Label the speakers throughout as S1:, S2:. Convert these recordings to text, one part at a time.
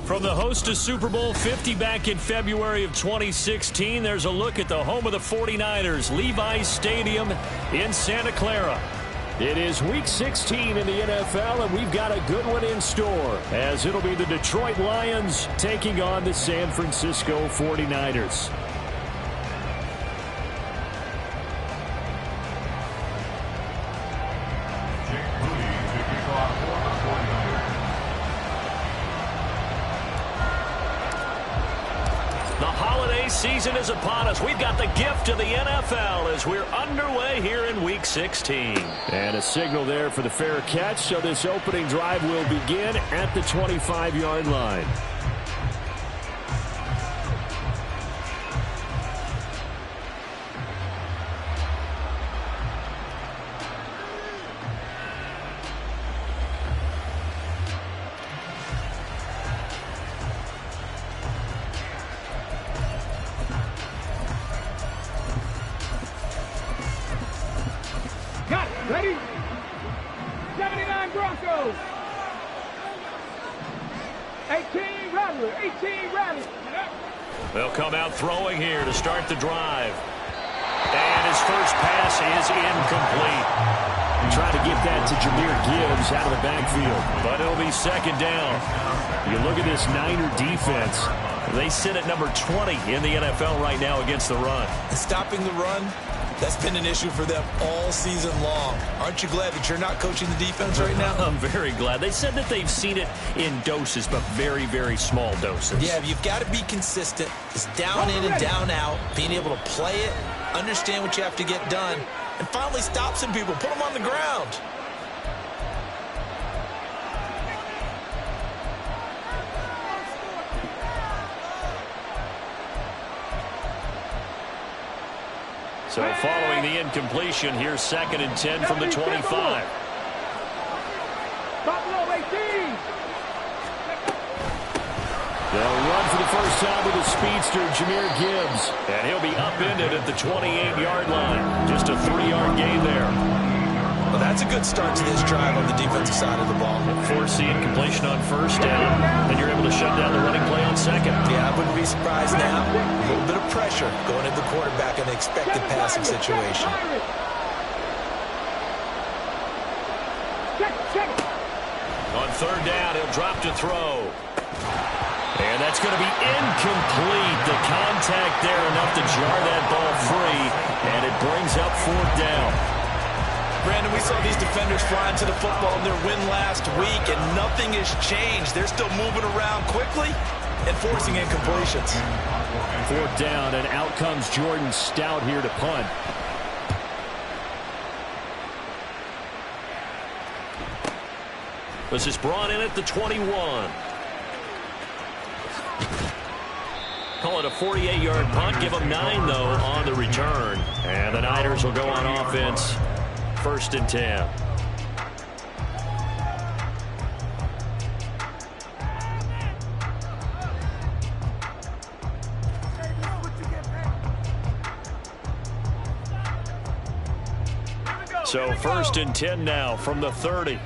S1: From the host to Super Bowl 50 back in February of 2016, there's a look at the home of the 49ers, Levi's Stadium in Santa Clara. It is Week 16 in the NFL, and we've got a good one in store, as it'll be the Detroit Lions taking on the San Francisco 49ers. Season is upon us. We've got the gift of the NFL as we're underway here in Week 16. And a signal there for the fair catch, so this opening drive will begin at the 25-yard line.
S2: Ready? 79 Broncos. 18 Rattler. 18 Rattler.
S1: They'll come out throwing here to start the drive. And his first pass is incomplete. Trying to get that to Jahmyr Gibbs out of the backfield. But it'll be second down. You look at this Niner defense. They sit at number 20 in the NFL right now against the run.
S3: And stopping the run, that's been an issue for them all season long. Aren't you glad that you're not coaching the defense right now?
S1: I'm very glad. They said that they've seen it in doses, but very, very small doses.
S3: Yeah, you've got to be consistent. It's down in and down out, being able to play it, understand what you have to get done, and finally stop some people, put them on the ground.
S1: So following the incompletion, here's 2nd and 10 from the 25.
S2: Buffalo 18.
S1: They'll run for the first time with the speedster, Jahmyr Gibbs. And he'll be upended at the 28-yard line. Just a 3-yard gain there.
S3: Well, that's a good start to this drive on the defensive side of the ball.
S1: Force the incompletion on first down, and you're able to shut down the running play on second.
S3: Yeah, I wouldn't be surprised now. A little bit of pressure going into the quarterback in the expected passing situation.
S1: On third down, he'll drop to throw. And that's going to be incomplete. The contact there enough to jar that ball free, and it brings up 4th down.
S3: Brandon, we saw these defenders flying to the football in their win last week, and nothing has changed. They're still moving around quickly and forcing incompletions.
S1: 4th down, and out comes Jordan Stout here to punt. This is brought in at the 21. Call it a 48-yard punt. Give them 9, though, on the return. And the Niners will go on offense. 1st and 10. So 1st and 10 now from the 30.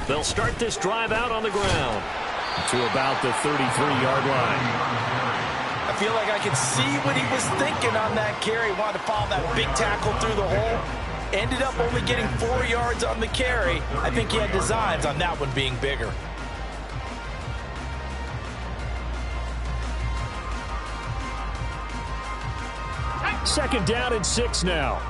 S1: They'll start this drive out on the ground to about the 33-yard line.
S3: I feel like I could see what he was thinking on that carry. Wanted to follow that big tackle through the hole. Ended up only getting 4 yards on the carry. I think he had designs on that one being bigger.
S1: Second down and 6 now.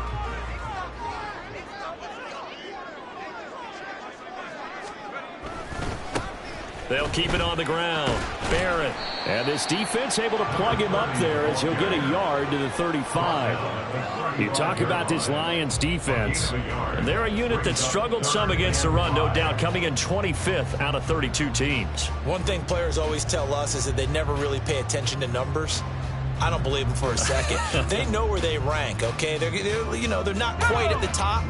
S1: They'll keep it on the ground. Barrett. And this defense able to plug him up there as he'll get a yard to the 35. You talk about this Lions defense. And they're a unit that struggled some against the run, no doubt, coming in 25th out of 32 teams.
S3: One thing players always tell us is that they never really pay attention to numbers. I don't believe them for a second. They know where they rank, okay? They're not quite at the top,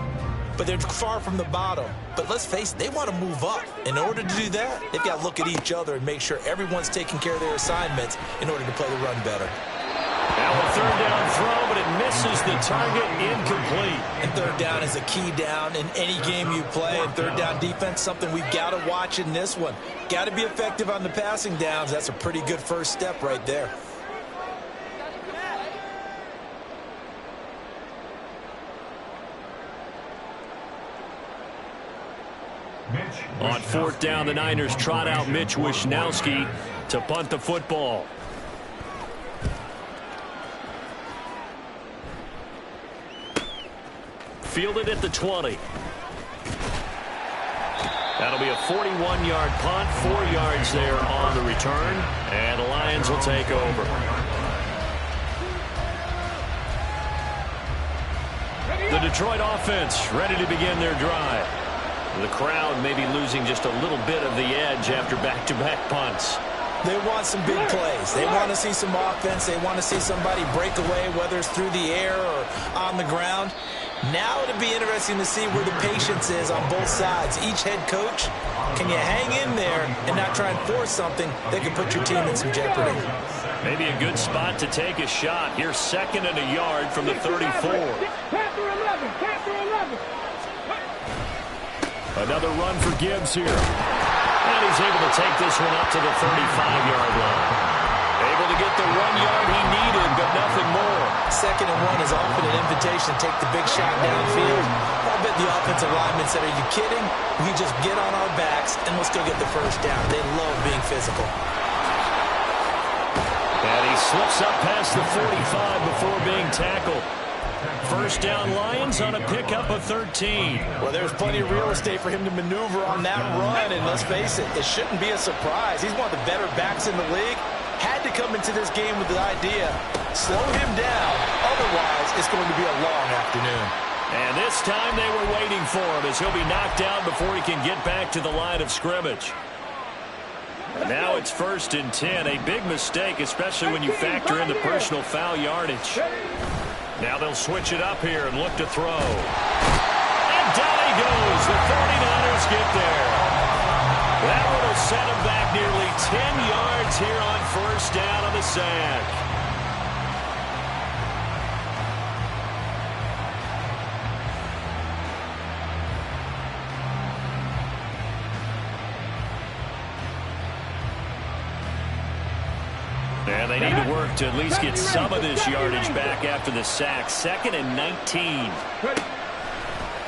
S3: but they're far from the bottom. But let's face it, they want to move up. In order to do that, they've got to look at each other and make sure everyone's taking care of their assignments in order to play the run better.
S1: Now with third down throw, but it misses the target, incomplete.
S3: And third down is a key down in any game you play. And third down defense, something we've got to watch in this one. Got to be effective on the passing downs. That's a pretty good first step right there.
S1: On fourth down, the Niners trot out Mitch Wishnowsky to punt the football. Fielded at the 20. That'll be a 41-yard punt, 4 yards there on the return, and the Lions will take over. The Detroit offense ready to begin their drive. The crowd may be losing just a little bit of the edge after back-to-back punts.
S3: They want some big plays. They want to see some offense. They want to see somebody break away, whether it's through the air or on the ground. Now it'll be interesting to see where the patience is on both sides. Each head coach, can you hang in there and not try and force something that could put your team in some jeopardy?
S1: Maybe a good spot to take a shot. Here's 2nd and a yard from the 34. Another run for Gibbs here. And he's able to take this one up to the 35-yard line. Able to get the 1 yard he needed, but nothing more. 2nd and 1 is often an invitation to take the big shot downfield. I bet the offensive linemen said, are you kidding? We just get on our backs and let's go get the first down. They love being physical. And he slips up past the 45 before being tackled. First down Lions on a pickup of 13.
S3: Well, there's plenty of real estate for him to maneuver on that run, and let's face it, it shouldn't be a surprise. He's one of the better backs in the league. Had to come into this game with the idea, slow him down, otherwise it's going to be a long afternoon.
S1: And this time they were waiting for him as he'll be knocked down before he can get back to the line of scrimmage. Now it's 1st and 10, a big mistake, especially when you factor in the personal foul yardage. Now they'll switch it up here and look to throw. And down he goes. The 49ers get there. That one will set him back nearly 10 yards here on first down on the sack. And they need to work to at least get some of this yardage back after the sack. 2nd and 19.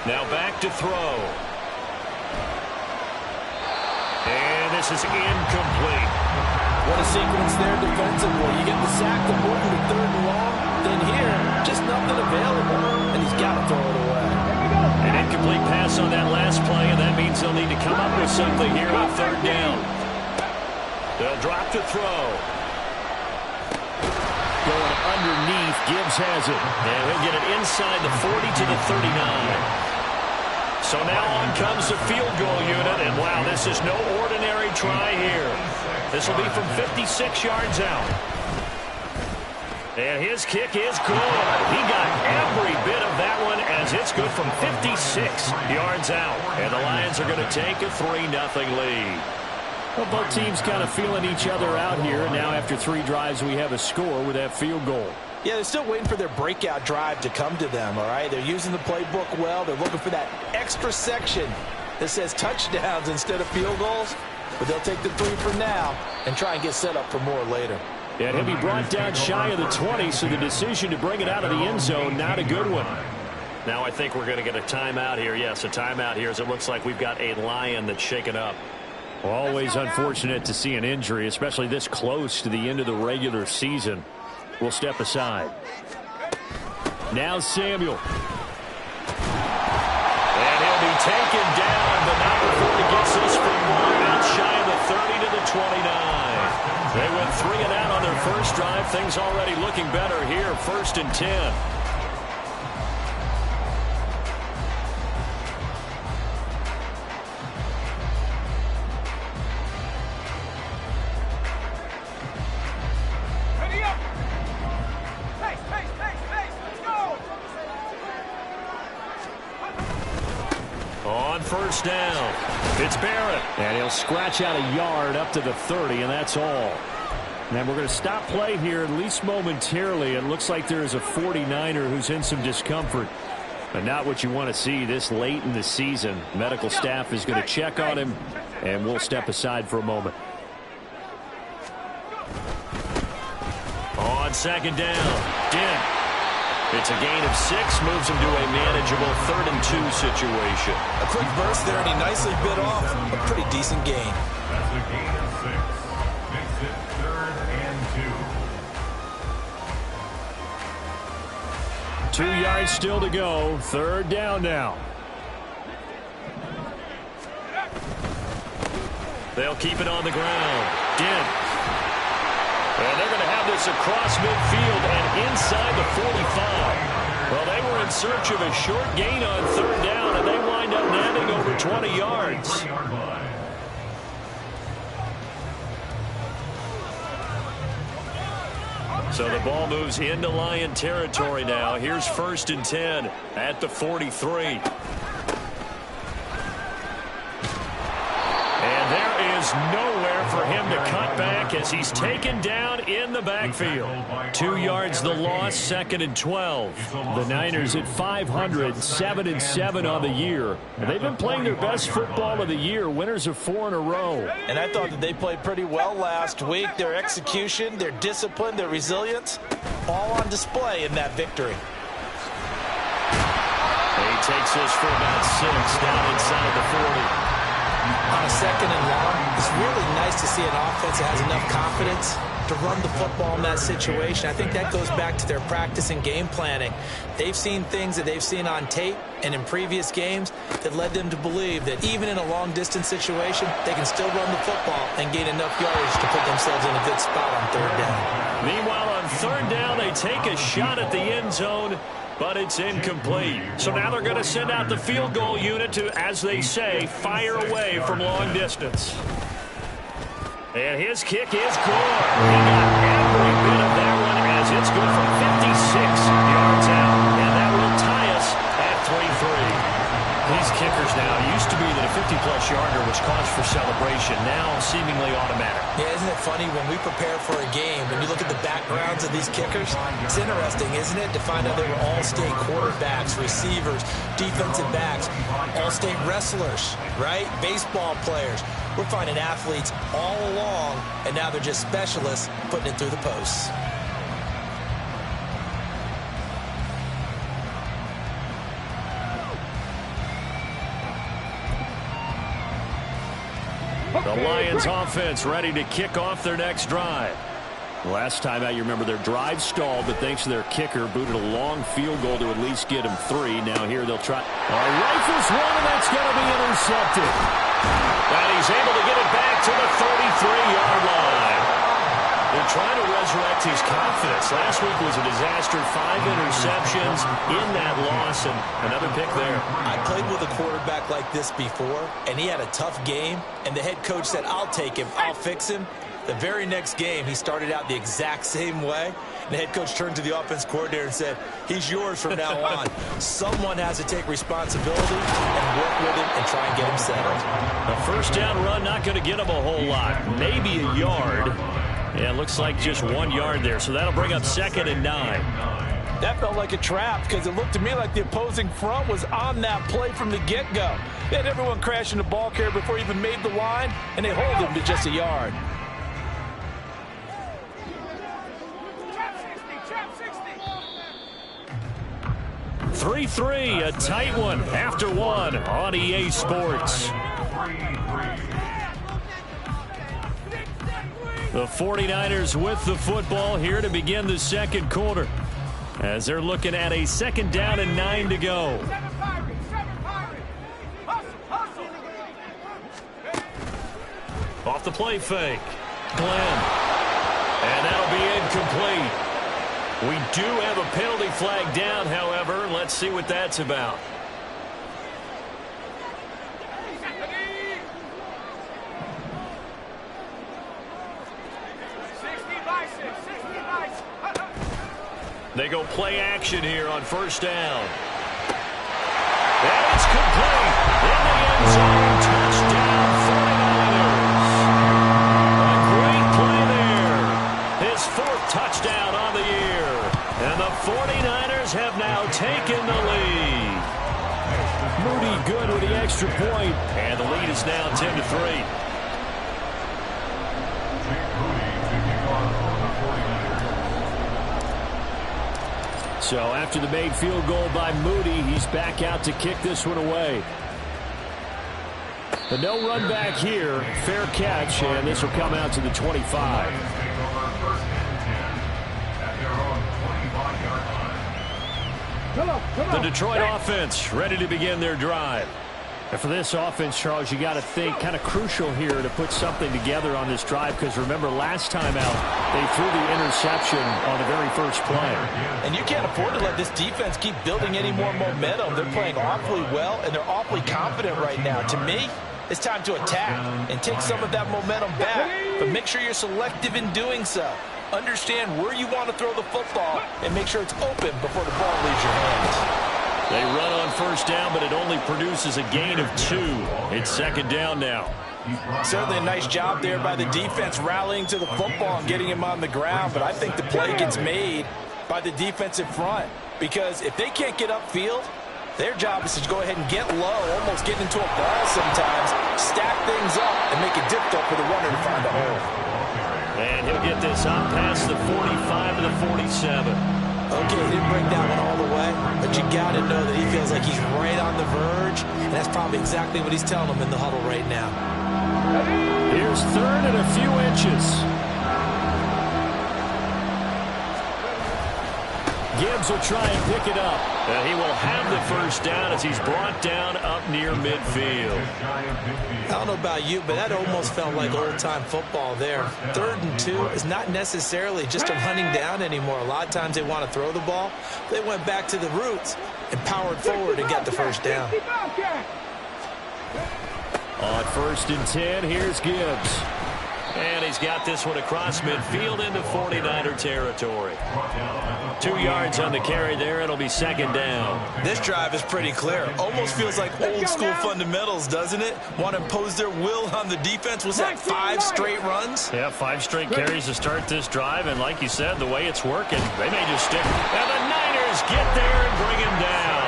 S1: Now back to throw. And this is incomplete.
S3: What a sequence there defensively. You get the sack to move to 3rd and long. Then here, just nothing available. And he's got to throw it away.
S1: An incomplete pass on that last play, and that means they'll need to come up with something here on 3rd down. They'll drop to throw. Going underneath, Gibbs has it. And he'll get it inside the 40 to the 39. So now on comes the field goal unit, and wow, this is no ordinary try here. This will be from 56 yards out. And his kick is good. He got every bit of that one as it's good from 56 yards out. And the Lions are going to take a 3-0 lead. Well, both teams kind of feeling each other out here. Now after 3 drives, we have a score with that field goal.
S3: Yeah, they're still waiting for their breakout drive to come to them, all right? They're using the playbook well. They're looking for that extra section that says touchdowns instead of field goals. But they'll take the 3 for now and try and get set up for more later.
S1: And he'll be brought down shy of the 20, so the decision to bring it out of the end zone, not a good one. Now I think we're going to get a timeout here. Yes, a timeout here as it looks like we've got a Lion that's shaken up. Always unfortunate to see an injury, especially this close to the end of the regular season. We'll step aside. Now Samuel. And he'll be taken down, but not before he gets this for 1. Out shy of the 30 to the 29. They went 3 and out on their first drive. Things already looking better here. 1st and 10. First down. It's Barrett. And he'll scratch out a yard up to the 30, and that's all. And we're going to stop play here, at least momentarily. It looks like there is a 49er who's in some discomfort. But not what you want to see this late in the season. Medical staff is going to check on him, and we'll step aside for a moment. On second down, Dent. It's a gain of 6, moves him to a manageable 3rd and 2 situation.
S3: A quick burst there, and he nicely bit off a pretty decent gain.
S4: That's a gain of 6. Makes it 3rd and 2.
S1: 2 yards still to go. 3rd down now. They'll keep it on the ground. Dent. And they're going to have this across midfield and inside the 45. Well, they were in search of a short gain on 3rd down, and they wind up nabbing over 20 yards. So the ball moves into Lion territory now. Here's 1st and 10 at the 43. And there is nowhere for him to cut back as he's taken down in the backfield. 2 yards the loss, 2nd and 12. The Niners at 500, 7-7 on the year. And they've been playing their best football of the year, winners of 4 in a row.
S3: And I thought that they played pretty well last week. Their execution, their discipline, their resilience, all on display in that victory.
S1: He takes this for about 6 down inside the 40.
S3: On a 2nd and long, it's really nice to see an offense that has enough confidence to run the football in that situation. I think that goes back to their practice and game planning. They've seen things that they've seen on tape and in previous games that led them to believe that even in a long-distance situation, they can still run the football and gain enough yardage to put themselves in a good spot on 3rd down.
S1: Meanwhile, on 3rd down, they take a shot at the end zone, but it's incomplete. So now they're going to send out the field goal unit to, as they say, fire away from long distance. And his kick is good. He got every bit of that one as it's good from 56 yards out. And that will tie us at 3-3. These kickers now, it used to be that a 50-plus yarder was cause for celebration, now seemingly automatic.
S3: Yeah, isn't it funny when we prepare for a game, when you look at the backgrounds of these kickers, it's interesting, isn't it, to find out they were all-state quarterbacks, receivers, defensive backs, all-state wrestlers, right? Baseball players. We're finding athletes all along, and now they're just specialists putting it through the posts.
S1: The Lions offense ready to kick off their next drive. Last time out, you remember their drive stalled, but thanks to their kicker, booted a long field goal to at least get them 3. Now here they'll try. Rifles one, and that's going to be intercepted. And he's able to get it back to the 33-yard line. They're trying to resurrect his confidence. Last week was a disaster. 5 interceptions in that loss, and another pick there.
S3: I played with a quarterback like this before, and he had a tough game, and the head coach said, I'll take him, I'll fix him. The very next game, he started out the exact same way. The head coach turned to the offense coordinator and said, he's yours from now on. Someone has to take responsibility and work with him and try and get him settled.
S1: A 1st down run, not going to get him a whole lot. Maybe a yard. Yeah, it looks like just 1 yard there, so that'll bring up 2nd and 9.
S5: That felt like a trap because it looked to me like the opposing front was on that play from the get-go. They had everyone crashing the ball carrier before he even made the line, and they hold him to just a yard.
S1: 3-3, a tight one after 1 on EA Sports. The 49ers with the football here to begin the 2nd quarter as they're looking at a 2nd down and 9 to go. Off the play fake. Glenn. And that'll be incomplete. We do have a penalty flag down, however. Let's see what that's about. They go play action here on 1st down. And it's complete. In the end zone, touchdown 49ers. A great play there. good with the extra point, and the lead is now 10-3. So after the made field goal by Moody, he's back out to kick this one away. But no run back here. Fair catch, and this will come out to the 25. The Detroit offense ready to begin their drive. And for this offense, Charles, you got to think kind of crucial here to put something together on this drive, because remember last time out they threw the interception on the very first play.
S5: And you can't afford to let this defense keep building any more momentum. They're playing awfully well, and they're awfully confident right now. To me, it's time to attack and take some of that momentum back, but make sure you're selective in doing so. Understand where you want to throw the football and make sure it's open before the ball leaves your hands.
S1: They run on first down, but it only produces a gain of 2. It's second down now.
S5: Certainly a nice job there by the defense rallying to the football and getting him on the ground, but I think the play gets made by the defensive front, because if they can't get upfield, their job is to go ahead and get low, almost get into a ball sometimes, stack things up, and make it difficult for the runner to find a hole.
S1: And he'll get this up past the 45 to the 47.
S3: Okay, he didn't break that one all the way, but you got to know that he feels like he's right on the verge, and that's probably exactly what he's telling them in the huddle right now.
S1: Here's third and a few inches. Gibbs will try and pick it up. He will have the first down as he's brought down up near midfield.
S3: I don't know about you, but that almost felt like old-time football there. 3rd and 2 is not necessarily just a running down anymore. A lot of times they want to throw the ball. They went back to the roots and powered forward and got the first down.
S1: On 1st and 10, here's Gibbs. And he's got this one across midfield into 49er territory. 2 yards on the carry there. It'll be second down.
S3: This drive is pretty clear. Almost feels like old school fundamentals, doesn't it? Want to impose their will on the defense. Was that 5 straight runs?
S1: Yeah, 5 straight carries to start this drive. And like you said, the way it's working, they may just stick. And the Niners get there and bring him down.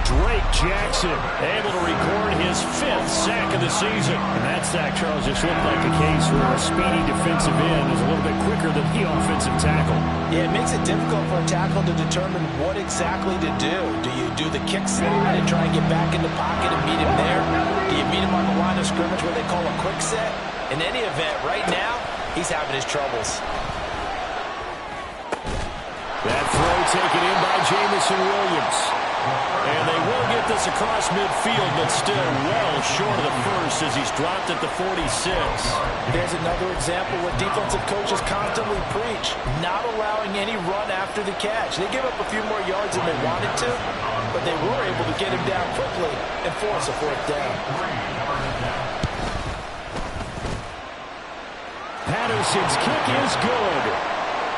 S1: Drake Jackson able to record his 5th sack of the season. And that sack, Charles, just looked like a case where a speedy defensive end is a little bit quicker than the offensive tackle.
S5: Yeah, it makes it difficult for a tackle to determine what exactly to do. Do you do the kick slide and try and get back in the pocket and meet him there? Do you meet him on the line of scrimmage where they call a quick set? In any event, right now, he's having his troubles.
S1: That throw taken in by Jamison Williams. And they will get this across midfield, but still well short of the first as he's dropped at the 46.
S5: There's another example where defensive coaches constantly preach, not allowing any run after the catch. They give up a few more yards than they wanted to, but they were able to get him down quickly and force a 4th down.
S1: Patterson's kick is good.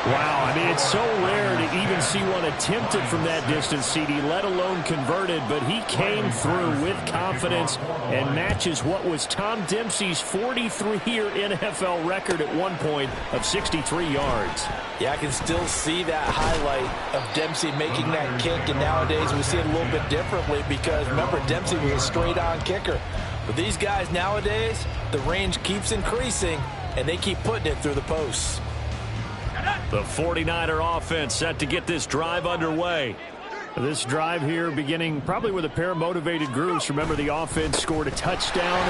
S1: Wow, I mean, it's so rare to even see one attempted from that distance, CD, let alone converted, but he came through with confidence and matches what was Tom Dempsey's 43-year NFL record at one point of 63 yards.
S5: Yeah, I can still see that highlight of Dempsey making that kick, and nowadays we see it a little bit differently because, remember, Dempsey was a straight-on kicker. But these guys nowadays, the range keeps increasing, and they keep putting it through the posts.
S1: The 49er offense set to get this drive underway. This drive here beginning probably with a pair of motivated groups. Remember, the offense scored a touchdown.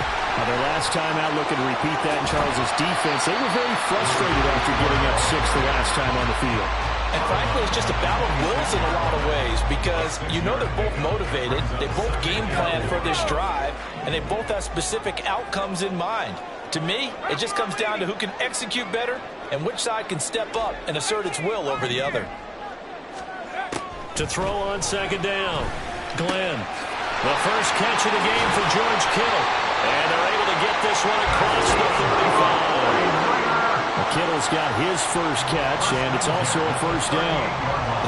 S1: Their last time out looking to repeat that in Charles's defense. They were very frustrated after giving up 6 the last time on the field.
S5: And frankly, it's just a battle of wills in a lot of ways because you know they're both motivated. They both game plan for this drive, and they both have specific outcomes in mind. To me, it just comes down to who can execute better and which side can step up and assert its will over the other.
S1: To throw on second down, Glenn. The first catch of the game for George Kittle. And they're able to get this one across the 35. Kittle's got his first catch, and it's also a first down.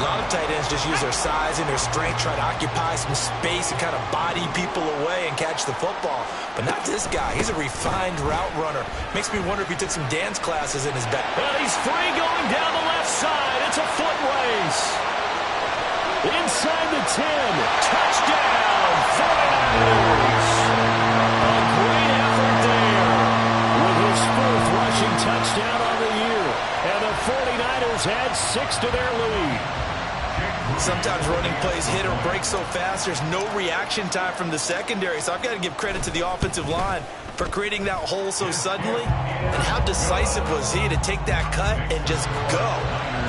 S3: A lot of tight ends just use their size and their strength, try to occupy some space and kind of body people away and catch the football. But not this guy. He's a refined route runner. Makes me wonder if he took some dance classes in his back.
S1: Well, he's free going down the left side. It's a foot race. Inside the 10. Touchdown, 49ers. Eagles add 6 to their lead.
S3: Sometimes running plays hit or break so fast, there's no reaction time from the secondary. So I've got to give credit to the offensive line for creating that hole so suddenly. And how decisive was he to take that cut and just go?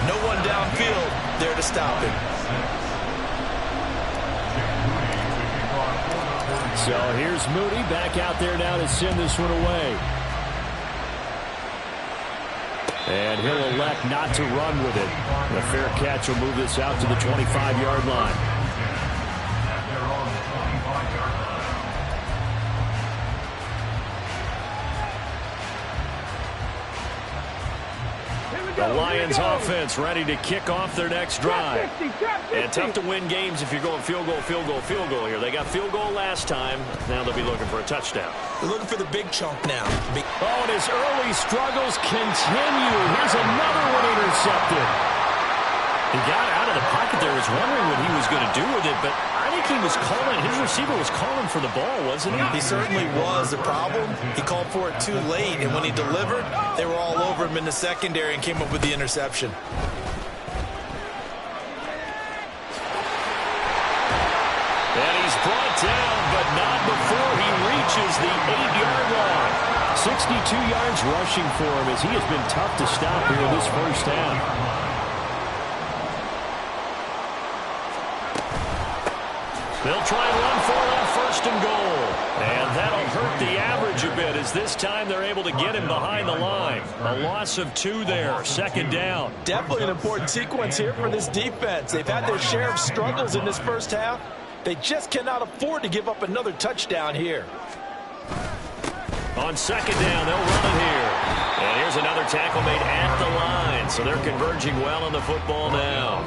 S3: No one downfield there to stop him.
S1: So here's Moody back out there now to send this one away. And he'll elect not to run with it. The fair catch will move this out to the 25-yard line. The Lions offense ready to kick off their next drive. And tough to win games if you're going field goal, field goal, field goal here. They got field goal last time. Now they'll be looking for a touchdown.
S3: They're looking for the big chunk now.
S1: Oh, and his early struggles continue. Here's another one intercepted. He got out of the pocket there. Was wondering what he was going to do with it, but I think he was calling. His receiver was calling for the ball, wasn't he?
S3: He certainly was. The problem, he called for it too late, and when he delivered, they were all over him in the secondary and came up with the interception.
S1: And he's brought down, but not before he reaches the 8-yard line. 62 yards rushing for him as he has been tough to stop here this first half. They'll try and run for it on 1st and goal. And that'll hurt the average a bit as this time they're able to get him behind the line. A loss of 2 there, 2nd down.
S5: Definitely an important sequence here for this defense. They've had their share of struggles in this first half. They just cannot afford to give up another touchdown here.
S1: On 2nd down, they'll run it here. And here's another tackle made at the line. So they're converging well on the football now.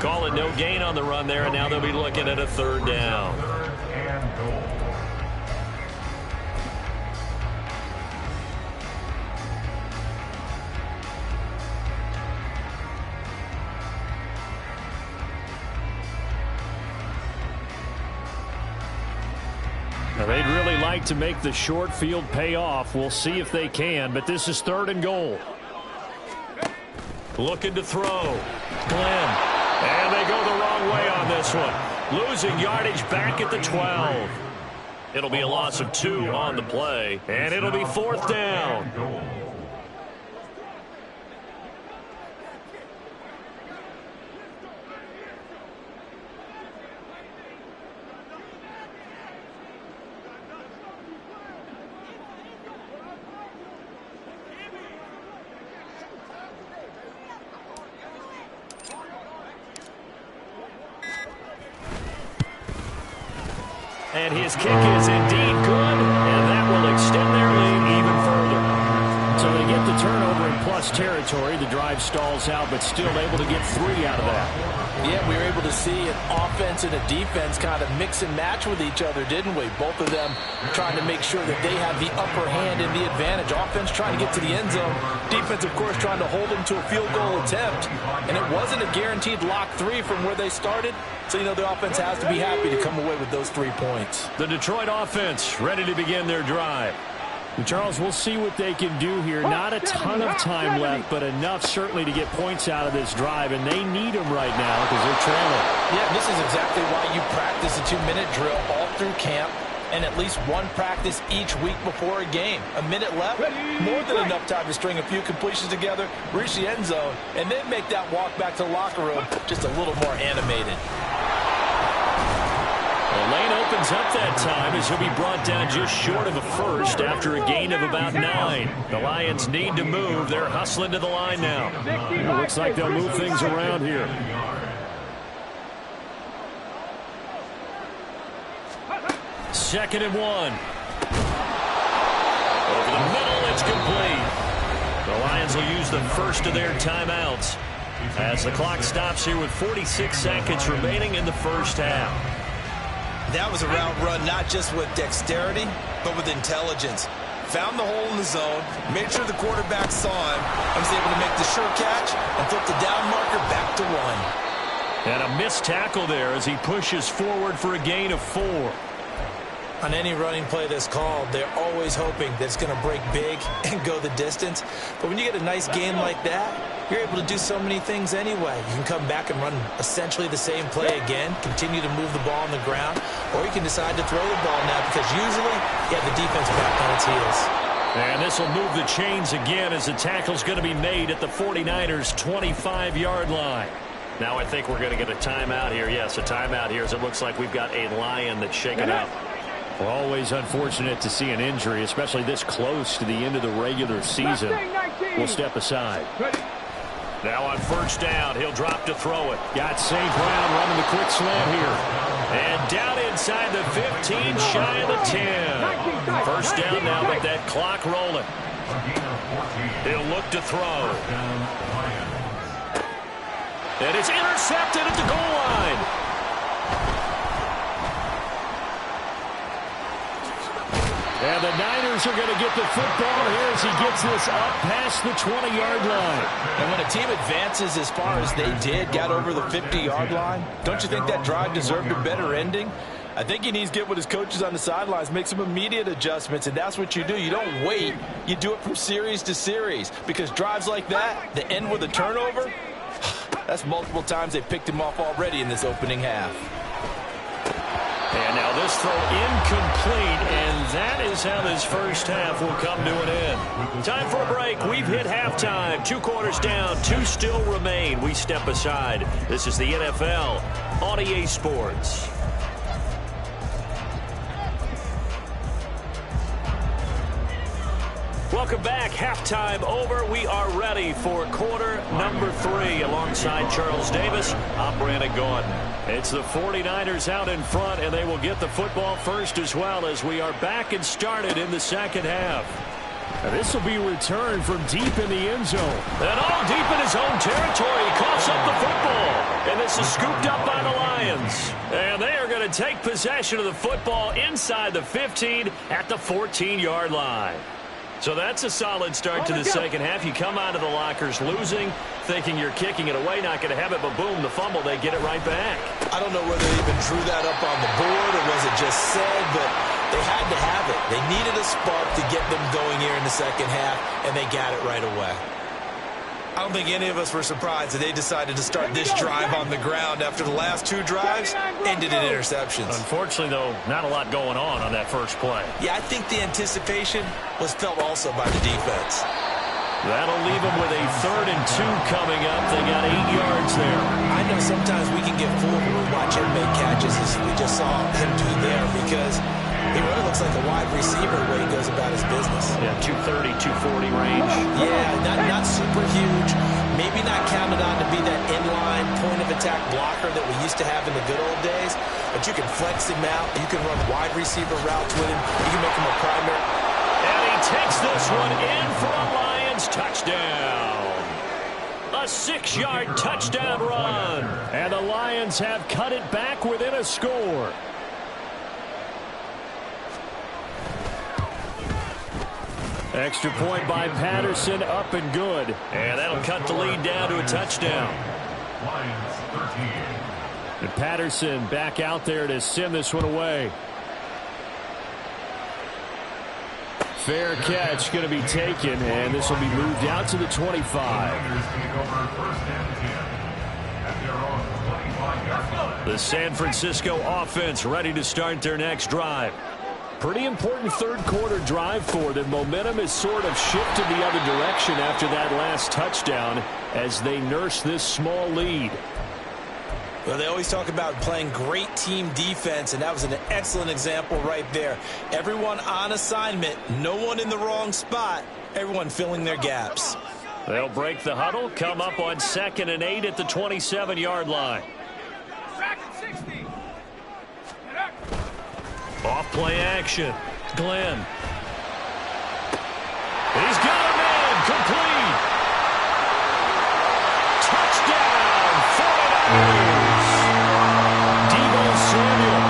S1: Call it no gain on the run there, and now they'll be looking at a 3rd down. Now they'd really like to make the short field pay off. We'll see if they can, but this is 3rd and goal. Looking to throw. Glenn. And they go the wrong way on this one. Losing yardage back at the 12. It'll be a loss of 2 on the play, and it'll be 4th down. And his kick is indeed good, and that will extend their lead even further. So they get the turnover in plus territory. The drive stalls out, but still able to get 3 out of that.
S5: Yeah, we were able to see an offense and a defense kind of mix and match with each other, didn't we? Both of them trying to make sure that they have the upper hand and the advantage. Offense trying to get to the end zone. Defense, of course, trying to hold them to a field goal attempt. And it wasn't a guaranteed lock 3 from where they started. So, you know, the offense has to be happy to come away with those 3 points.
S1: The Detroit offense ready to begin their drive. And Charles, we'll see what they can do here. Not a ton of time left, but enough certainly to get points out of this drive, and they need them right now because they're trailing.
S5: Yeah, this is exactly why you practice a 2-minute drill all through camp and at least one practice each week before a game. A minute left, more than enough time to string a few completions together, reach the end zone, and then make that walk back to the locker room just a little more animated.
S1: The lane opens up that time as he'll be brought down just short of a first after a gain of about 9. The Lions need to move. They're hustling to the line now. It looks like they'll move things around here. Second and 1. Over the middle, it's complete. The Lions will use the first of their timeouts as the clock stops here with 46 seconds remaining in the first half.
S3: That was a route run not just with dexterity, but with intelligence. Found the hole in the zone, made sure the quarterback saw him, and was able to make the sure catch and flip the down marker back to 1.
S1: And a missed tackle there as he pushes forward for a gain of 4.
S3: On any running play that's called, they're always hoping that it's going to break big and go the distance. But when you get a nice gain like that, you're able to do so many things anyway. You can come back and run essentially the same play again, continue to move the ball on the ground, or you can decide to throw the ball now because usually you have the defense back on its heels.
S1: And this will move the chains again as the tackle's going to be made at the 49ers' 25-yard line. Now I think we're going to get a timeout here. Yes, a timeout here as it looks like we've got a Lion that's shaken up. Well, always unfortunate to see an injury, especially this close to the end of the regular season. We'll step aside. Now on first down, he'll drop to throw it. Got St. Brown running the quick slant here. And down inside the 15, shy of the 10. First down now with that clock rolling. He'll look to throw. And it's intercepted at the goal line. And the Niners are going to get the football here as he gets this up past the 20-yard line.
S5: And when a team advances as far as they did, got over the 50-yard line, don't you think that drive deserved a better ending? I think he needs to get with his coaches on the sidelines, make some immediate adjustments, and that's what you do. You don't wait. You do it from series to series because drives like that, that end with a turnover, that's multiple times they picked him off already in this opening half.
S1: And now this throw incomplete, and that is how this first half will come to an end. Time for a break. We've hit halftime. 2 quarters down, 2 still remain. We step aside. This is the NFL on EA Sports. Welcome back. Halftime over. We are ready for quarter number 3. Alongside Charles Davis, I'm Brandon Gordon. It's the 49ers out in front, and they will get the football first as well as we are back and started in the second half. And this will be returned from deep in the end zone. And all deep in his own territory. He coughs up the football. And this is scooped up by the Lions. And they are going to take possession of the football inside the 15 at the 14-yard line. So that's a solid start to the second half. You come out of the lockers losing, thinking you're kicking it away, not going to have it, but boom, the fumble, they get it right back.
S3: I don't know whether they even drew that up on the board or was it just said, but they had to have it. They needed a spark to get them going here in the second half, and they got it right away. I don't think any of us were surprised that they decided to start this drive on the ground after the last 2 drives ended in interceptions.
S1: Unfortunately, though, not a lot going on that first play.
S3: Yeah, I think the anticipation was felt also by the defense.
S1: That'll leave them with a 3rd and 2 coming up. They got 8 yards there.
S3: I know sometimes we can get fooled when we watch him make catches as we just saw him do there because he really looks like a wide receiver the way he goes about his business.
S1: Yeah, 230, 240 range.
S3: Yeah, not super huge. Maybe not counted on to be that inline point-of-attack blocker that we used to have in the good old days. But you can flex him out. You can run wide receiver routes with him. You can make him a primary.
S1: And he takes this one in for a Lions touchdown. A 6-yard touchdown run. And the Lions have cut it back within a score. Extra point by Patterson, up and good. And that'll cut the lead down to a touchdown.
S4: Lions 13.
S1: And Patterson back out there to send this one away. Fair catch going to be taken, and this will be moved out to the 25.
S4: Niners take over 1st and 10 at their own 25-yard line.
S1: The San Francisco offense ready to start their next drive. Pretty important 3rd quarter drive for them. Momentum has sort of shifted the other direction after that last touchdown as they nurse this small lead.
S3: Well, they always talk about playing great team defense, and that was an excellent example right there. Everyone on assignment, no one in the wrong spot, everyone filling their gaps.
S1: They'll break the huddle, come up on 2nd and 8 at the 27-yard line. Off play action. Glenn. He's got a man. Complete. Touchdown. 49ers. Deebo Samuel.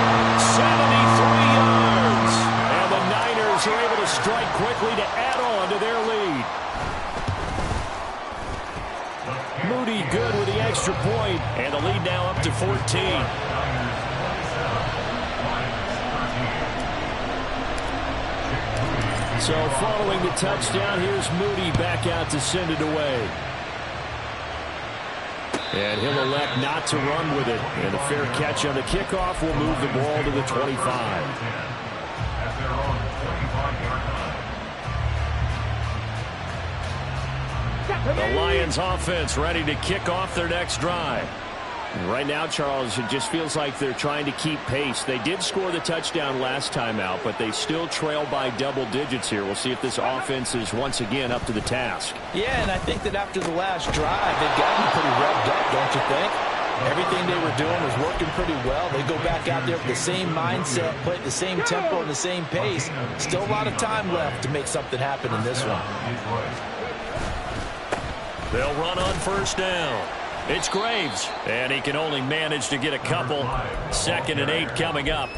S1: 73 yards. And the Niners are able to strike quickly to add on to their lead. Moody good with the extra point. And the lead now up to 14. So following the touchdown, here's Moody back out to send it away. And he'll elect not to run with it. And a fair catch on the kickoff will move the ball to the 25. The Lions offense ready to kick off their next drive. Right now, Charles, it just feels like they're trying to keep pace. They did score the touchdown last time out, but they still trail by double digits here. We'll see if this offense is once again up to the task.
S5: Yeah, and I think that after the last drive, they've gotten pretty revved up, don't you think? Everything they were doing was working pretty well. They go back out there with the same mindset, play at the same tempo and the same pace. Still a lot of time left to make something happen in this one.
S1: They'll run on first down. It's Graves, and he can only manage to get a couple. 2nd and 8 coming up.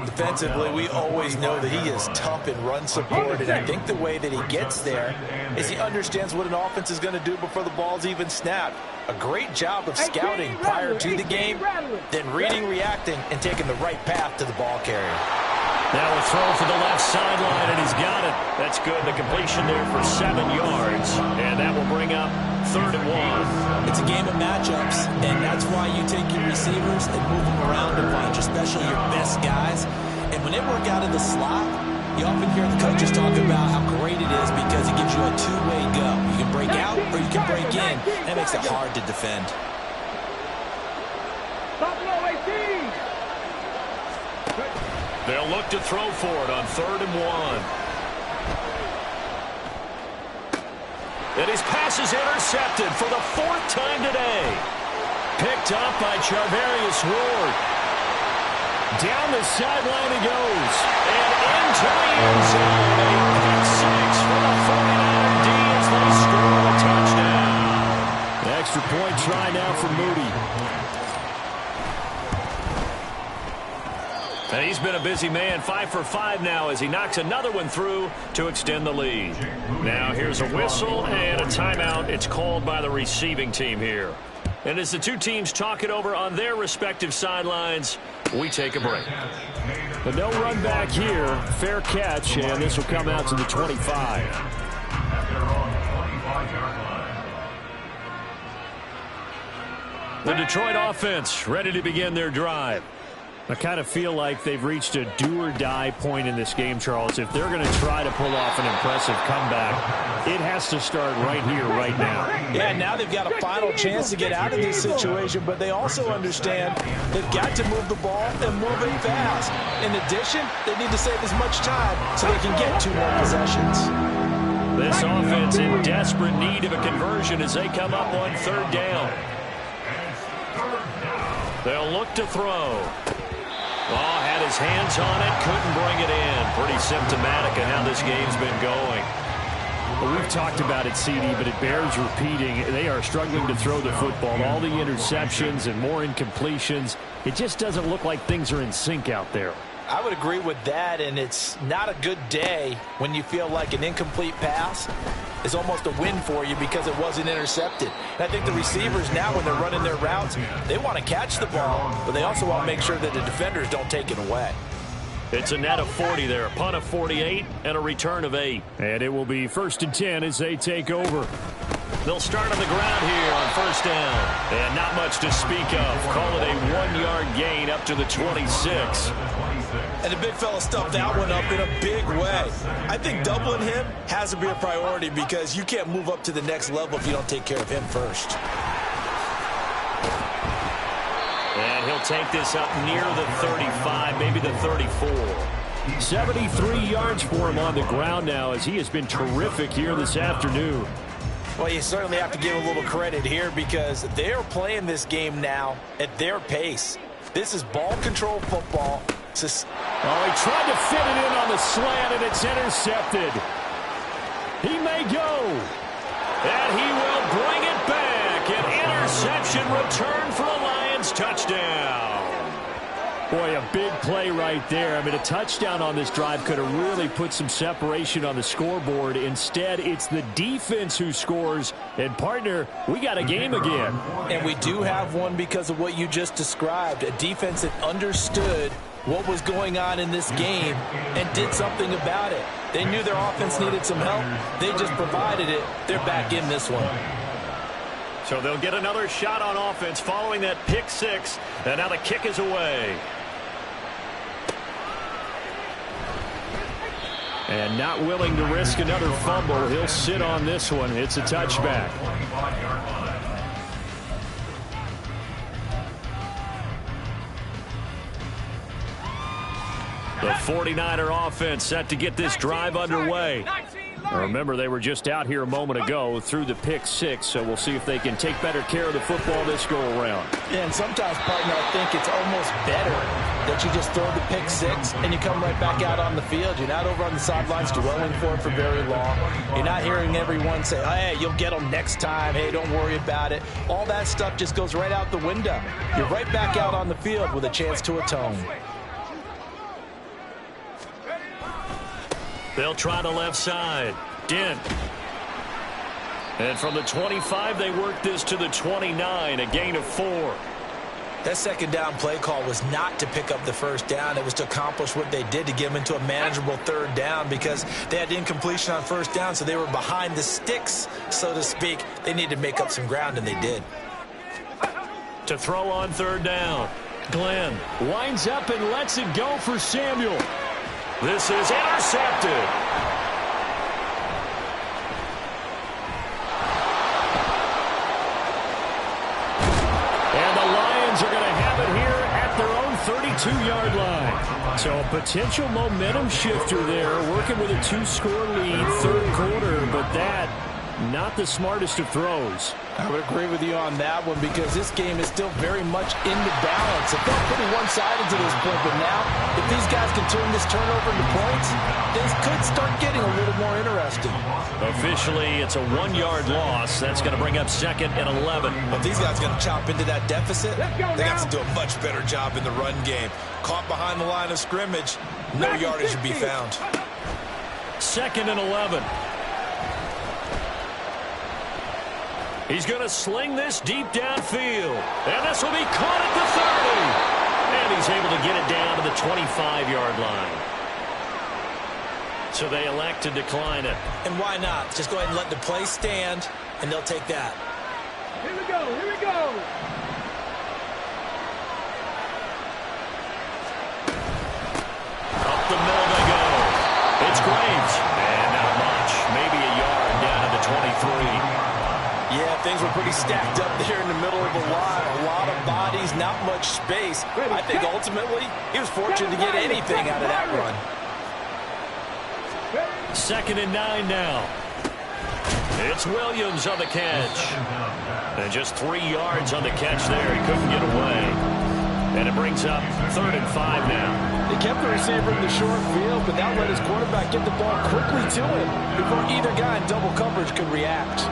S5: Defensively, we always know that he is tough in run support, and I think the way that he gets there is he understands what an offense is going to do before the ball's even snapped. A great job of scouting prior to the game, then reading, reacting, and taking the right path to the ball carrier.
S1: Now a throw for the left sideline, and he's got it. That's good. The completion there for 7 yards, and that will bring up 3rd and 1.
S3: It's a game of matchups, and that's why you take your receivers and move them around a bunch, especially your best guys. And when they work out of the slot, you often hear the coaches talk about how great it is because it gives you a two-way go. You can break out or you can break in. That makes it hard to defend.
S1: They'll look to throw for it on 3rd and 1. And his pass is intercepted for the 4th time today. Picked up by Charvarius Ward. Down the sideline he goes. And into the end zone. A pick six for the 49er D as they score a touchdown. The extra point try now for Moody. And he's been a busy man, 5 for 5 now as he knocks another one through to extend the lead. Now here's a whistle and a timeout. It's called by the receiving team here. And as the two teams talk it over on their respective sidelines, we take a break. But no run back here. Fair catch, and this will come out to the 25. The Detroit offense ready to begin their drive. I kind of feel like they've reached a do-or-die point in this game, Charles. If they're going to try to pull off an impressive comeback, it has to start right here, right now.
S5: Yeah, now they've got a final chance to get out of this situation, but they also understand they've got to move the ball and move it fast. In addition, they need to save as much time so they can get 2 more possessions.
S1: This offense in desperate need of a conversion as they come up on 3rd down. They'll look to throw. Oh, had his hands on it, couldn't bring it in. Pretty symptomatic of how this game's been going. Well, we've talked about it, CD, but it bears repeating. They are struggling to throw the football. All the interceptions and more incompletions. It just doesn't look like things are in sync out there.
S5: I would agree with that, and it's not a good day when you feel like an incomplete pass is almost a win for you because it wasn't intercepted. And I think the receivers now, when they're running their routes, they want to catch the ball, but they also want to make sure that the defenders don't take it away.
S1: It's a net of 40 there, a punt of 48, and a return of 8. And it will be 1st and 10 as they take over. They'll start on the ground here on 1st down. And not much to speak of. Call it a 1-yard gain up to the 26.
S5: And the big fella stuffed that one up in a big way. I think doubling him has to be a priority because you can't move up to the next level if you don't take care of him first.
S1: And he'll take this up near the 35, maybe the 34. 73 yards for him on the ground now as he has been terrific here this afternoon.
S5: Well, you certainly have to give a little credit here because they're playing this game now at their pace. This is ball control football.
S1: Oh, he tried to fit it in on the slant, and it's intercepted. He may go. And he will bring it back. An interception return for a Lions touchdown. Boy, a big play right there. I mean, a touchdown on this drive could have really put some separation on the scoreboard. Instead, it's the defense who scores. And, partner, we got a game again.
S5: And we do have one because of what you just described. A defense that understood what was going on in this game and did something about it. They knew their offense needed some help. They just provided it. They're back in this one.
S1: So they'll get another shot on offense following that pick six. And now the kick is away. And not willing to risk another fumble. He'll sit on this one. It's a touchback. The 49er offense set to get this drive underway. Now remember, they were just out here a moment ago through the pick six, so we'll see if they can take better care of the football this go-around.
S5: Yeah, and sometimes, partner, I think it's almost better that you just throw the pick six and you come right back out on the field. You're not over on the sidelines dwelling for it for very long. You're not hearing everyone say, hey, you'll get them next time. Hey, don't worry about it. All that stuff just goes right out the window. You're right back out on the field with a chance to atone.
S1: They'll try the left side. Dent. And from the 25, they work this to the 29, a gain of 4.
S3: That second down play call was not to pick up the first down. It was to accomplish what they did, to get them into a manageable third down, because they had incompletion on first down, so they were behind the sticks, so to speak. They needed to make up some ground, and they did.
S1: To throw on third down. Glenn winds up and lets it go for Samuel. This is intercepted. And the Lions are going to have it here at their own 32-yard line. So a potential momentum shifter there, working with a 2-score lead, third quarter, but that not the smartest of throws.
S5: I would agree with you on that one, because this game is still very much in the balance. It felt pretty one-sided to this point, but now if these guys can turn this turnover into points, things could start getting a little more interesting.
S1: Officially, it's a 1-yard loss. That's going to bring up second and 11.
S3: But these guys are going to chop into that deficit. They got to do a much better job in the run game. Caught behind the line of scrimmage, no yardage to be found.
S1: Second and 11. He's going to sling this deep downfield. And this will be caught at the 30. And he's able to get it down to the 25-yard line. So they elect to decline it.
S3: And why not? Just go ahead and let the play stand, and they'll take that.
S2: Here we go. Here we go.
S1: Up the middle they go. It's Graves. And not much. Maybe a yard down to the 23.
S5: Yeah, things were pretty stacked up there in the middle of the line. A lot of bodies, not much space. I think ultimately he was fortunate to get anything out of that run.
S1: Second and 9 now. It's Williams on the catch. And just 3 yards on the catch there. He couldn't get away. And it brings up third and 5 now.
S5: They kept the receiver in the short field, but that let his quarterback get the ball quickly to him before either guy in double coverage could react.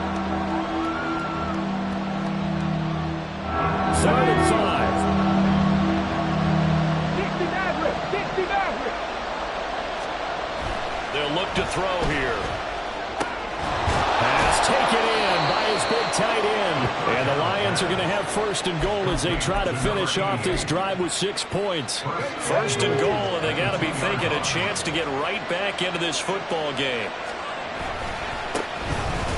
S1: Third and 5.
S2: 60 Maverick. 60 Maverick.
S1: They'll look to throw here. Pass taken in by his big tight end. And the Lions are going to have first and goal as they try to finish off this drive with 6 points. First and goal, and they got to be thinking a chance to get right back into this football game.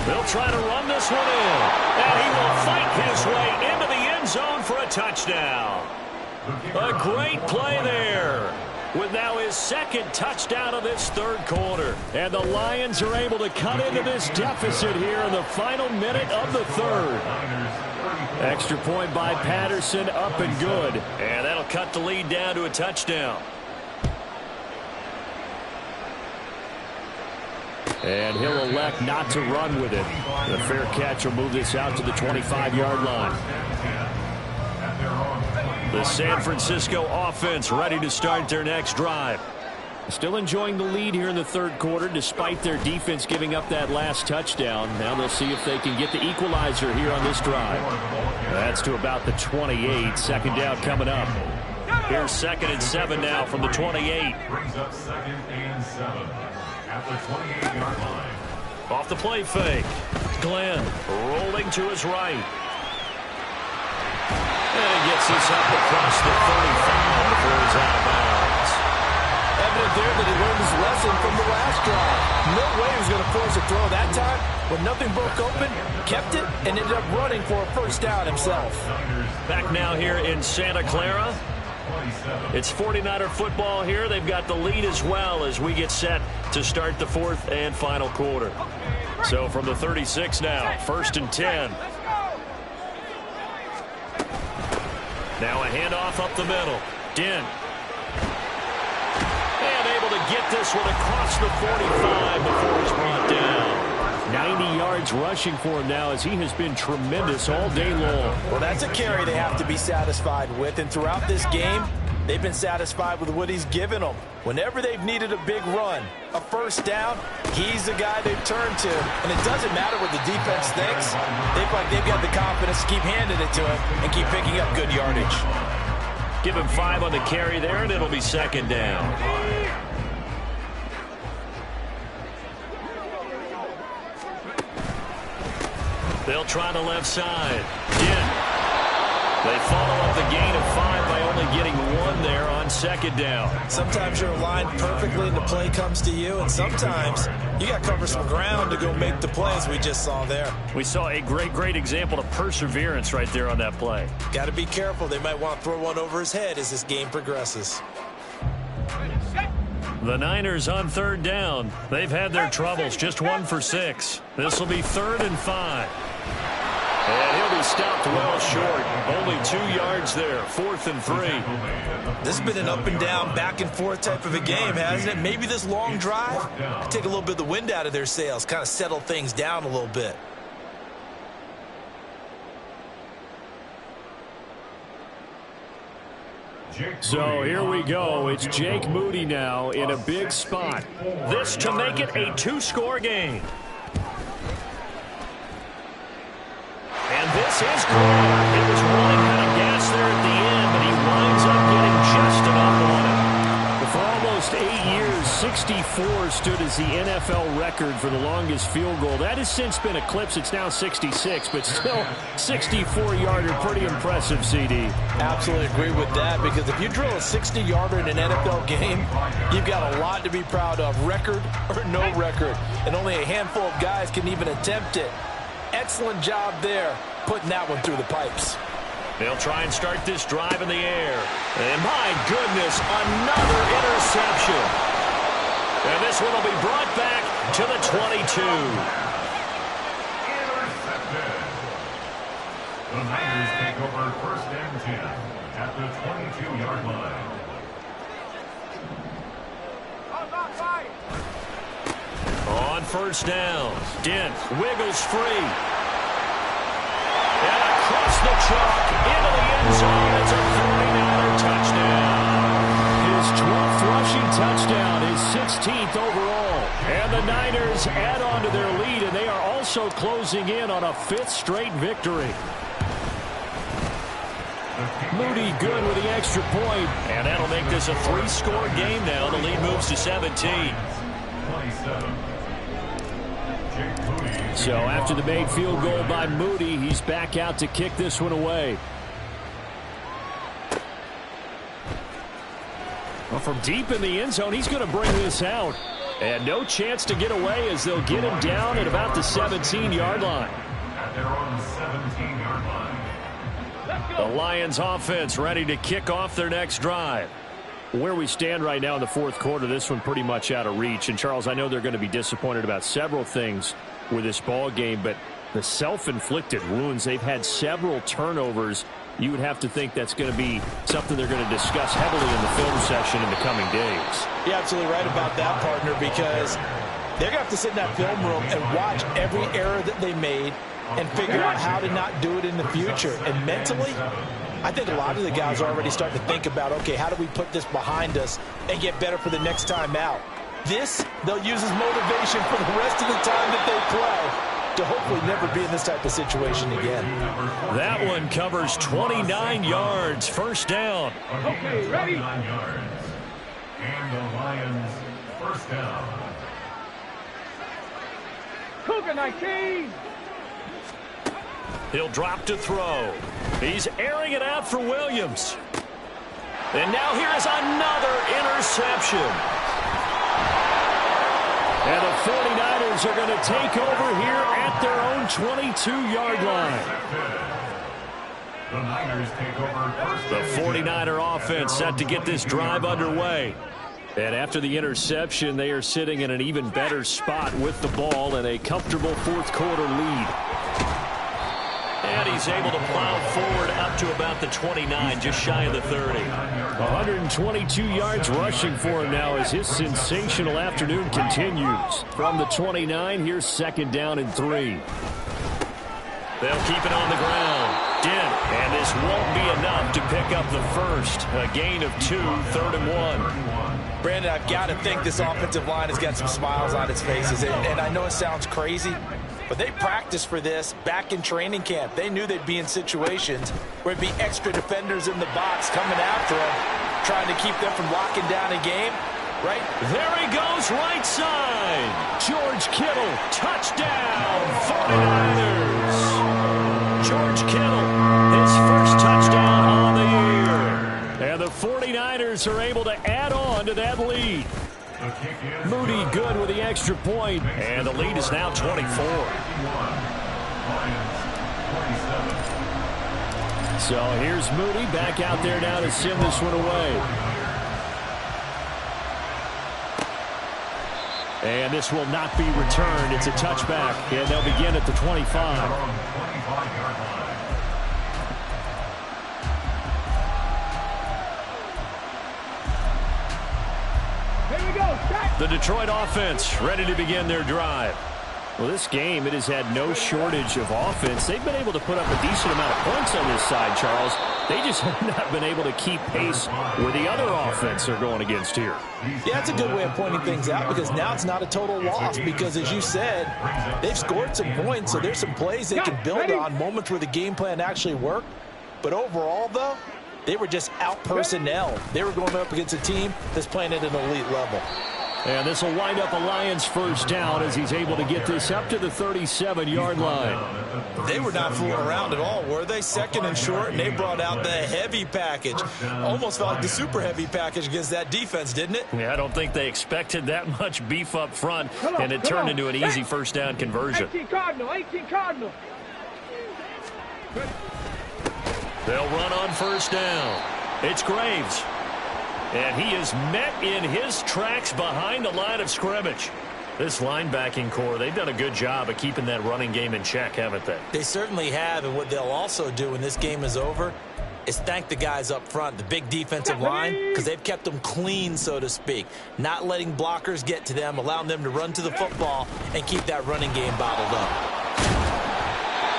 S1: They'll try to run this one in. And he will fight his way into the end zone for a touchdown. A great play there, with now his second touchdown of this third quarter. And the Lions are able to cut into this deficit here in the final minute of the third. Extra point by Patterson, up and good. And that'll cut the lead down to a touchdown. And he'll elect not to run with it. The fair catch will move this out to the 25-yard line. The San Francisco offense ready to start their next drive. Still enjoying the lead here in the third quarter despite their defense giving up that last touchdown. Now they'll see if they can get the equalizer here on this drive. That's to about the 28. Second down coming up. Here's second and 7 now from the 28.
S4: Brings up second and 7 at the 28-yard line.
S1: Off the play fake. Glenn rolling to his right. And he gets this up across the 35 before he's out of bounds.
S5: Evident there that he learned his lesson from the last drive. No way he was going to force a throw that time. When nothing broke open, kept it, and ended up running for a first down himself.
S1: Back now here in Santa Clara. It's 49er football here. They've got the lead as well as we get set to start the fourth and final quarter. So from the 36 now, 1st and 10. Now a handoff up the middle. Dent. And able to get this one across the 45 before he's brought down. 90 yards rushing for him now as he has been tremendous all day long.
S5: Well, that's a carry they have to be satisfied with. And throughout this game, they've been satisfied with what he's given them. Whenever they've needed a big run, a first down, he's the guy they've turned to. And it doesn't matter what the defense thinks. They feel like they've got the confidence to keep handing it to him and keep picking up good yardage.
S1: Give him 5 on the carry there, and it'll be 2nd down. They'll try the left side. They follow up the gain of 5 by only getting 1 there on 2nd down.
S3: Sometimes you're aligned perfectly and the play comes to you, and sometimes you got to cover some ground to go make the play, as we just saw there.
S1: We saw a great example of perseverance right there on that play.
S3: Got to be careful. They might want to throw one over his head as this game progresses.
S1: The Niners on 3rd down. They've had their troubles, just 1 for 6. This will be 3rd and 5. And he'll be stopped well short. Only 2 yards there. 4th and 3.
S3: This has been an up and down, back and forth type of a game, hasn't it? Maybe this long drive could take a little bit of the wind out of their sails, kind of settle things down a little bit.
S1: So here we go. It's Jake Moody now in a big spot. This to make it a 2-score game. And this is good. It was running out of gas there at the end, but he winds up getting just enough on it. For almost 8 years, 64 stood as the NFL record for the longest field goal. That has since been eclipsed. It's now 66, but still 64-yarder. Pretty impressive, CD.
S5: Absolutely agree with that, because if you drill a 60-yarder in an NFL game, you've got a lot to be proud of, record or no record. And only a handful of guys can even attempt it. Excellent job there, putting that one through the pipes.
S1: They'll try and start this drive in the air. And my goodness, another interception. And this one will be brought back to the 22.
S4: Intercepted. The Niners take over 1st and 10 at the 22-yard line.
S1: On 1st down, Dent wiggles free. And across the chalk into the end zone. It's a 49er touchdown. His 12th rushing touchdown, his 16th overall. And the Niners add on to their lead, and they are also closing in on a 5th straight victory. Moody good with the extra point, and that'll make this a 3-score game now. The lead moves to 17. So after the made field goal by Moody, he's back out to kick this one away. Well, from deep in the end zone, he's going to bring this out. And no chance to get away as they'll get him down at about the 17-yard line.
S4: At their own 17-yard line.
S1: The Lions offense ready to kick off their next drive. Where we stand right now in the 4th quarter, this one pretty much out of reach. And, Charles, I know they're going to be disappointed about several things with this ball game, but the self-inflicted wounds, they've had several turnovers. You would have to think that's going to be something they're going to discuss heavily in the film session in the coming days.
S5: You're absolutely right about that, partner, because they're going to have to sit in that film room and watch every error that they made and figure out how to not do it in the future. And mentally, I think a lot of the guys are already starting to think about, okay, how do we put this behind us and get better for the next time out? This, they'll use as motivation for the rest of the time that they play to hopefully never be in this type of situation again.
S1: That one covers 29 yards. 1st down.
S2: Okay, ready?
S4: 9 yards. And the Lions 1st down.
S2: Cougar 19.
S1: He'll drop to throw. He's airing it out for Williams. And now here is another interception. And the 49ers are going to take over here at their own 22-yard line.
S4: The Niners take over first.
S1: The 49er offense set to get this drive underway. And after the interception, they are sitting in an even better spot with the ball and a comfortable fourth-quarter lead. And he's able to plow forward up to about the 29, just shy of the 30. 122 yards rushing for him now as his sensational afternoon continues. From the 29, here's second down and 3. They'll keep it on the ground. And this won't be enough to pick up the first. A gain of 2, 3rd and 1.
S5: Brandon, I've got to think this offensive line has got some smiles on its faces. And I know it sounds crazy, but they practiced for this back in training camp. They knew they'd be in situations where it'd be extra defenders in the box coming after them, trying to keep them from locking down a game. Right?
S1: There he goes, right side. George Kittle, touchdown, 49ers. George Kittle, his first touchdown on the year. And the 49ers are able to add on to that lead. Moody good with the extra point, and the lead is now 24. So here's Moody back out there now to send this one away. And this will not be returned. It's a touchback, and they'll begin at the 25.
S2: Here we go.
S1: The Detroit offense ready to begin their drive. Well, this game, it has had no shortage of offense. They've been able to put up a decent amount of points on this side, Charles. They just have not been able to keep pace with the other offense they're going against here.
S5: Yeah, that's a good way of pointing things out because now it's not a total loss because, as you said, they've scored some points, so there's some plays they can build on, moments where the game plan actually worked. But overall, though, they were just out-personnel. They were going up against a team that's playing at an elite level.
S1: And this will wind up a Lions first down as he's able to get this up to the 37-yard line.
S3: They were not fooling around at all, were they? Second and short, and they brought out the heavy package. Almost felt like the super heavy package against that defense, didn't it?
S1: Yeah, I don't think they expected that much beef up front, and it turned into an easy first down conversion.
S2: 18 Cardinal, 18 Cardinal.
S1: They'll run on first down. It's Graves. And he is met in his tracks behind the line of scrimmage. This linebacking core, they've done a good job of keeping that running game in check, haven't they?
S3: They certainly have, and what they'll also do when this game is over is thank the guys up front, the big defensive line, because they've kept them clean, so to speak. Not letting blockers get to them, allowing them to run to the football and keep that running game bottled up.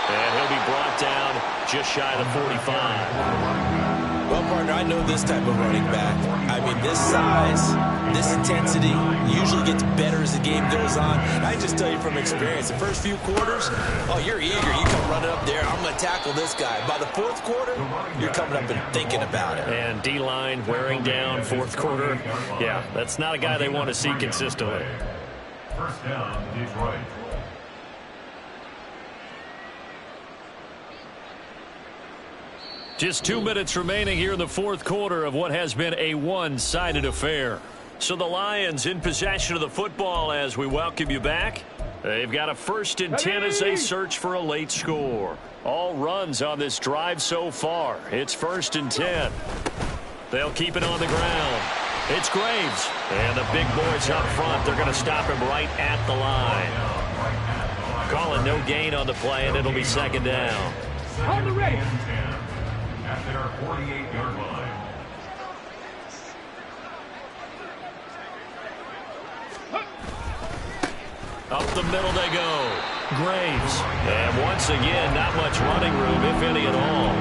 S1: And he'll be brought down just shy of the 45.
S3: Well, partner, I know this type of running back. I mean, this size, this intensity usually gets better as the game goes on. And I just tell you from experience, the first few quarters, oh, you're eager. You come running up there. I'm going to tackle this guy. By the fourth quarter, you're coming up and thinking about it.
S1: And D-line wearing down fourth quarter. Yeah, that's not a guy they want to see consistently.
S4: First down, Detroit.
S1: Just 2 minutes remaining here in the fourth quarter of what has been a one-sided affair. So the Lions in possession of the football as we welcome you back. They've got a 1st and 10 as they search for a late score. All runs on this drive so far. It's 1st and 10. They'll keep it on the ground. It's Graves. And the big boys up front, they're going to stop him right at the line. Calling no gain on the play, and it'll be second down.
S2: On the ready.
S4: At their 48-yard line.
S1: Up the middle they go. Graves. And once again, not much running room, if any at all.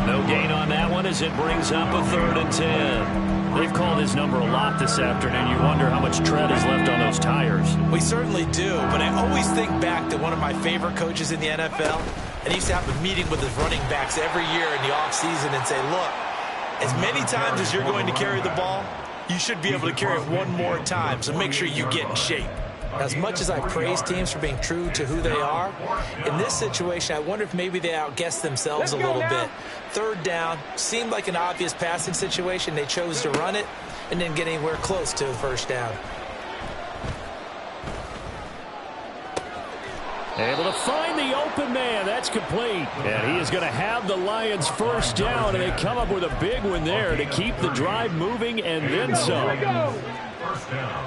S1: No gain on that one as it brings up a 3rd and 10. They've called his number a lot this afternoon. You wonder how much tread is left on those tires.
S3: We certainly do, but I always think back to one of my favorite coaches in the NFL. And he used to have a meeting with his running backs every year in the offseason and say, look, as many times as you're going to carry the ball, you should be able to carry it one more time, so make sure you get in shape. As much as I praise teams for being true to who they are, in this situation, I wonder if maybe they outguessed themselves a little bit. 3rd down, seemed like an obvious passing situation. They chose to run it and didn't get anywhere close to the first down.
S1: Able to find the open man. That's complete. And he is going to have the Lions first down, and they come up with a big one there to keep the drive moving and then some.
S4: First down.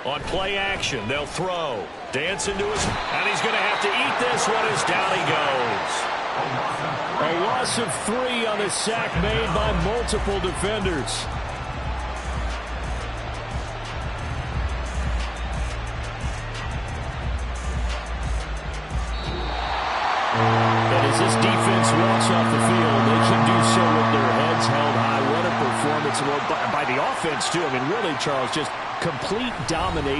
S1: On play action, they'll throw. Dance into his, and he's going to have to eat this one as down he goes. A loss of 3 on the sack made by multiple defenders. And as this defense walks off the field, they can do so with their heads held high. What a performance by the offense, too. I mean, really, Charles, just complete domination.